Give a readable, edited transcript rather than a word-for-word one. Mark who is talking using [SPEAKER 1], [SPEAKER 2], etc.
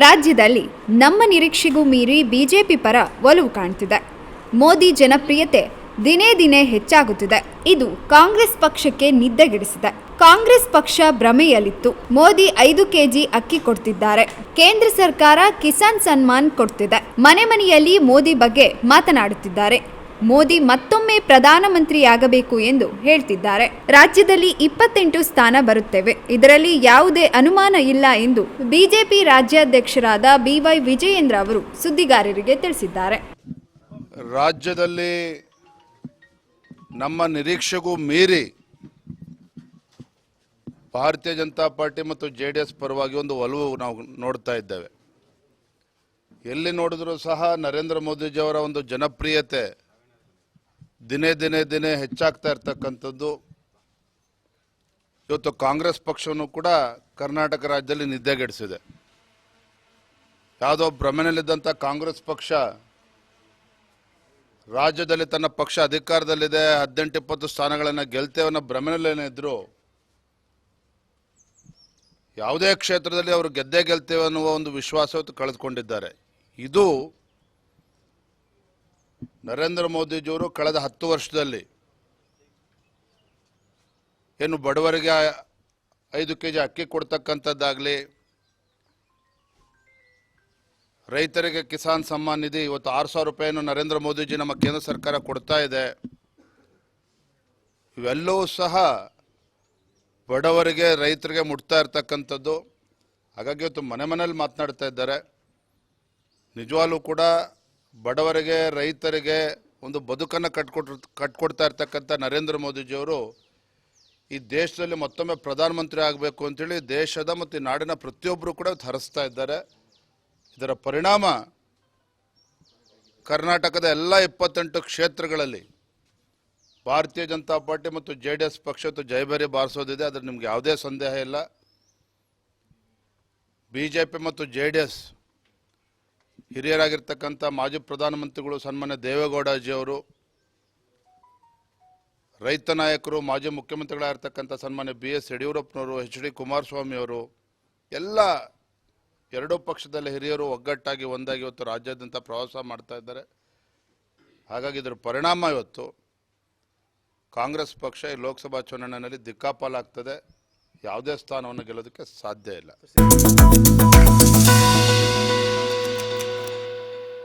[SPEAKER 1] ರಾಜ್ಯದಲ್ಲಿ ನಮ್ಮ ನಿರೀಕ್ಷೆಗೂ ಮೀರಿ ಬಿಜೆಪಿ ಪರ ಒಲವು ಕಾಣ್ತಿದೆ. ಮೋದಿ ಜನಪ್ರಿಯತೆ ದಿನೇ ದಿನೇ ಹೆಚ್ಚಾಗುತ್ತಿದೆ. ಇದು ಕಾಂಗ್ರೆಸ್ ಪಕ್ಷಕ್ಕೆ ನಿದ್ದೆಗೆಡಿಸಿದೆ. ಕಾಂಗ್ರೆಸ್ ಪಕ್ಷ ಭ್ರಮೆಯಲ್ಲಿತ್ತು. ಮೋದಿ 5 ಕೆಜಿ ಅಕ್ಕಿ ಕೊಡ್ತಿದ್ದಾರೆ. ಕೇಂದ್ರ ಸರ್ಕಾರ ಕಿಸಾನ್ ಸನ್ಮಾನ್ ಕೊಡ್ತಿದೆ. ಮನೆ ಮನೆಯಲ್ಲಿ ಮೋದಿ ಬಗ್ಗೆ ಮಾತನಾಡುತ್ತಿದ್ದಾರೆ. ಮೋದಿ ಮತ್ತೊಮ್ಮೆ ಪ್ರಧಾನಮಂತ್ರಿಯಾಗಬೇಕು ಎಂದು ಹೇಳ್ತಿದ್ದಾರೆ. ರಾಜ್ಯದಲ್ಲಿ 28 ಸ್ಥಾನ ಬರುತ್ತೇವೆ, ಇದರಲ್ಲಿ ಯಾವುದೇ ಅನುಮಾನ ಇಲ್ಲ ಎಂದು ಬಿಜೆಪಿ ರಾಜ್ಯಾಧ್ಯಕ್ಷರಾದ BY ವಿಜಯೇಂದ್ರ ಅವರು ಸುದ್ದಿಗಾರರಿಗೆ ತಿಳಿಸಿದ್ದಾರೆ.
[SPEAKER 2] ರಾಜ್ಯದಲ್ಲಿ ನಮ್ಮ ನಿರೀಕ್ಷೆಗೂ ಮೀರಿ ಭಾರತೀಯ ಜನತಾ ಪಾರ್ಟಿ ಮತ್ತು JDS ಪರವಾಗಿ ಒಂದು ಒಲವು ನಾವು ನೋಡ್ತಾ ಇದ್ದೇವೆ. ಎಲ್ಲಿ ನೋಡಿದ್ರೂ ಸಹ ನರೇಂದ್ರ ಮೋದಿಜಿಯವರ ಒಂದು ಜನಪ್ರಿಯತೆ ದಿನೇ ಹೆಚ್ಚಾಗ್ತಾ ಇರ್ತಕ್ಕಂಥದ್ದು. ಇವತ್ತು ಕಾಂಗ್ರೆಸ್ ಪಕ್ಷವನ್ನು ಕೂಡ ಕರ್ನಾಟಕ ರಾಜ್ಯದಲ್ಲಿ ನಿದ್ದೆಗೆಡಿಸಿದೆ. ಯಾವುದೋ ಭ್ರಮೆನಲ್ಲಿದ್ದಂಥ ಕಾಂಗ್ರೆಸ್ ಪಕ್ಷ ರಾಜ್ಯದಲ್ಲಿ ತನ್ನ ಪಕ್ಷ ಅಧಿಕಾರದಲ್ಲಿದೆ, 18-20 ಸ್ಥಾನಗಳನ್ನು ಗೆಲ್ತೇವೆ ಅನ್ನೋ ಭ್ರಮೆನಲ್ಲೇನೇ ಇದ್ರು, ಯಾವುದೇ ಕ್ಷೇತ್ರದಲ್ಲಿ ಅವರು ಗೆಲ್ತೇವೆ ಅನ್ನುವ ಒಂದು ವಿಶ್ವಾಸವನ್ನು ಕಳೆದುಕೊಂಡಿದ್ದಾರೆ. ಇದು ನರೇಂದ್ರ ಮೋದಿಜಿಯವರು ಕಳೆದ 10 ವರ್ಷದಲ್ಲಿ ಏನು ಬಡವರಿಗೆ 5 ಕೆಜಿ ಅಕ್ಕಿ ಕೊಡ್ತಕ್ಕಂಥದ್ದಾಗಲಿ, ರೈತರಿಗೆ ಕಿಸಾನ್ ಸಮ್ಮಾನ್ ನಿಧಿ ಇವತ್ತು 6,000 ರೂಪಾಯಿಯನ್ನು ನರೇಂದ್ರ ಮೋದಿಜಿ ನಮ್ಮ ಕೇಂದ್ರ ಸರ್ಕಾರ ಕೊಡ್ತಾ ಇದೆ. ಇವೆಲ್ಲವೂ ಸಹ ಬಡವರಿಗೆ ರೈತರಿಗೆ ಮುಟ್ತಾ ಇರ್ತಕ್ಕಂಥದ್ದು. ಹಾಗಾಗಿ ಇವತ್ತು ಮನೆಯಲ್ಲಿ ಮಾತನಾಡ್ತಾ ಇದ್ದಾರೆ. ನಿಜವಾಗ್ಲೂ ಕೂಡ ಬಡವರಿಗೆ ರೈತರಿಗೆ ಒಂದು ಬದುಕನ್ನು ಕಟ್ಕೊಡ್ತಾ ಇರ್ತಕ್ಕಂಥ ನರೇಂದ್ರ ಮೋದಿಜಿಯವರು ಈ ದೇಶದಲ್ಲಿ ಮತ್ತೊಮ್ಮೆ ಪ್ರಧಾನಮಂತ್ರಿ ಆಗಬೇಕು ಅಂತೇಳಿ ದೇಶದ ಮತ್ತು ನಾಡಿನ ಪ್ರತಿಯೊಬ್ಬರು ಕೂಡ ಹರಿಸ್ತಾ ಇದ್ದಾರೆ. ಇದರ ಪರಿಣಾಮ ಕರ್ನಾಟಕದ ಎಲ್ಲ 28 ಕ್ಷೇತ್ರಗಳಲ್ಲಿ ಭಾರತೀಯ ಜನತಾ ಪಾರ್ಟಿ ಮತ್ತು JDS ಪಕ್ಷ ಜಯಬೇರಿ ಬಾರಿಸೋದಿದೆ. ಅದ್ರ ನಿಮ್ಗೆ ಯಾವುದೇ ಸಂದೇಹ ಇಲ್ಲ. BJP ಮತ್ತು JDS ಹಿರಿಯರಾಗಿರ್ತಕ್ಕಂಥ ಮಾಜಿ ಪ್ರಧಾನಮಂತ್ರಿಗಳು ಸನ್ಮಾನ್ಯ ದೇವೇಗೌಡಜಿಯವರು, ರೈತ ನಾಯಕರು ಮಾಜಿ ಮುಖ್ಯಮಂತ್ರಿಗಳಾಗಿರ್ತಕ್ಕಂಥ ಸನ್ಮಾನ್ಯ BS ಯಡಿಯೂರಪ್ಪನವರು, HD ಕುಮಾರಸ್ವಾಮಿ ಅವರು, ಎಲ್ಲ ಎರಡೂ ಪಕ್ಷದಲ್ಲಿ ಹಿರಿಯರು ಒಗ್ಗಟ್ಟಾಗಿ ಒಂದಾಗಿ ಇವತ್ತು ರಾಜ್ಯಾದ್ಯಂತ ಪ್ರವಾಸ ಮಾಡ್ತಾ ಇದ್ದಾರೆ. ಹಾಗಾಗಿ ಇದರ ಪರಿಣಾಮ ಇವತ್ತು ಕಾಂಗ್ರೆಸ್ ಪಕ್ಷ ಈ ಲೋಕಸಭಾ ಚುನಾವಣೆಯಲ್ಲಿ ದಿಕ್ಕಾಪಾಲಾಗ್ತದೆ. ಯಾವುದೇ ಸ್ಥಾನವನ್ನು ಗೆಲ್ಲೋದಕ್ಕೆ ಸಾಧ್ಯ ಇಲ್ಲ.